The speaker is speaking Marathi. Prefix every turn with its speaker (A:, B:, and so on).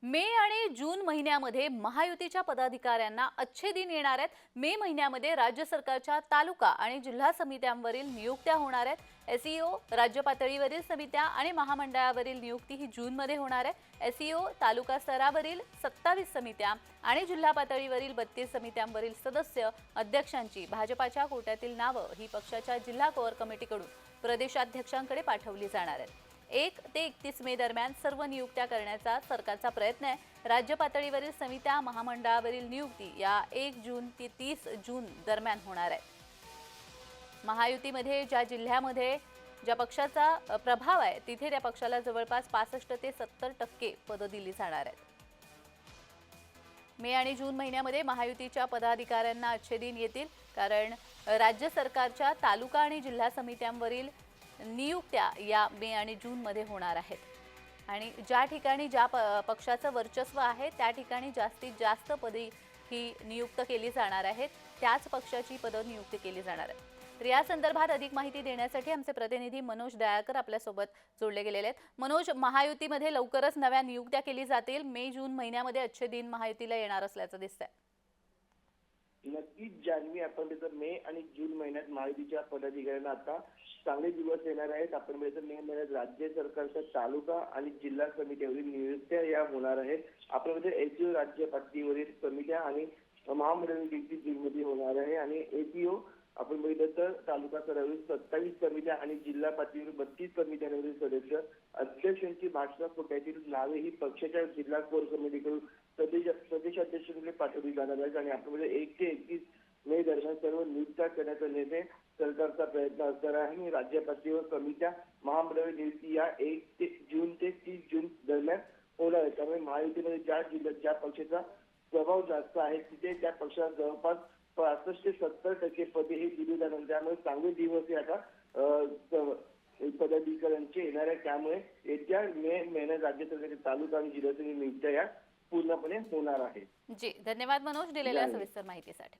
A: मे आणि जून महिन्यामध्ये महायुतीच्या पदाधिकाऱ्यांना अच्छे दिन येणार आहेत। मे महिन्यामध्ये राज्य सरकारच्या तालुका आणि जिल्हा समित्यांवरील नियुक्त्या होणार आहेत। एसईओ राज्य पातळीवरील समित्या आणि महामंडळावरील नियुक्ती ही जूनमध्ये होणार आहे। एसईओ तालुका स्तरावरील 27 समित्या आणि जिल्हा पातळीवरील 32 समित्यांवरील सदस्य अध्यक्षांची भाजपाच्या कोट्यातील नावं ही पक्षाच्या जिल्हा कोअर कमिटीकडून प्रदेशाध्यक्षांकडे पाठवली जाणार आहेत। 1 ते 31 मे दरम्यान सर्व नियुक्त्या करण्याचा सरकारचा प्रयत्न आहे। राज्य पातळीवरील समित्या महामंडळावरील नियुक्ती या 1 जून ते 30 जून दरम्यान होणार आहे। महायुतीमध्ये ज्या जिल्ह्यामध्ये ज्या पक्षाचा प्रभाव आहे तिथे त्या पक्षाला जवळपास 65 ते 70% पदं दिली जाणार आहेत। मे आणि जून महिन्यामध्ये महायुतीच्या पदाधिकाऱ्यांना अच्छे दिन येतील, कारण राज्य सरकारच्या तालुका आणि जिल्हा समित्यांवरील नियुक्त्या या मे आणि जून मध्ये होणार आहेत। आणि ज्या ठिकाणी ज्या पक्षाचं वर्चस्व आहे त्या ठिकाणी जास्तीत जास्त पदे ही नियुक्त केली जाणार आहेत, त्याच पक्षाची पदं नियुक्त केली जाणार आहेत। तर या संदर्भात अधिक माहिती देण्यासाठी आमचे प्रतिनिधी मनोज दयाळकर आपल्यासोबत जोडले गेलेले आहेत। मनोज, महायुतीमध्ये लवकरच नव्या नियुक्त्या केली जातील, मे जून महिन्यामध्ये अच्छे दिन महायुतीला येणार असल्याचं दिसतंय।
B: नक्कीच जान्हवी, आपण त्याचं मे आणि जून महिन्यात महायुतीच्या पदाधिकाऱ्यांना आता चांगले दिवस येणार आहेत। आपण मे महिन्यात राज्य सरकारच्या तालुका आणि जिल्हा समित्यावरील नियुक्त्या या होणार आहेत। आपण एसईओ राज्य पातळीवरील समित्या आणि महामंडळ नियुक्ती जूनमध्ये होणार आहे। आणि एसईओ आपण बघितलं तर तालुका स्तरावरील 27 समित्या आणि जिल्हा पातळीवर 32 समित्यांवरील सदस्य अध्यक्षांची भाजपा कोट्यातील नावे ही पक्षाच्या जिल्हा कोर कमिटीकडून प्रदेशाध्यक्षांकडे पाठवली जाणार आहेत। आणि आपण 1 ते 31 मे दरम्यान सर्व नियुक्त्या करण्याचा निर्णय सरकारचा प्रयत्न असणार आहे। आणि राज्य पातळीवर समित्या महामंडळ नियुक्ती या 1 जून ते 30 जून दरम्यान होणार आहे। त्यामुळे महायुतीमध्ये ज्या जिल्ह्यात ज्या पक्षाचा प्रभाव जास्त आहे तिथे त्या पक्षाला जवळपास 65 ते 70% पदे ही दिली जाणार। त्यामुळे चांगले दिवस हे आता पदाधिकाऱ्यांचे येणार आहे। त्यामुळे येत्या मे महिन्यात राज्य सरकारच्या तालुका आणि जिल्ह्यातील नियुक्त्या या पूर्णपणे होणार आहे।
A: जी, धन्यवाद मनोज दिलेल्या सविस्तर माहितीसाठी।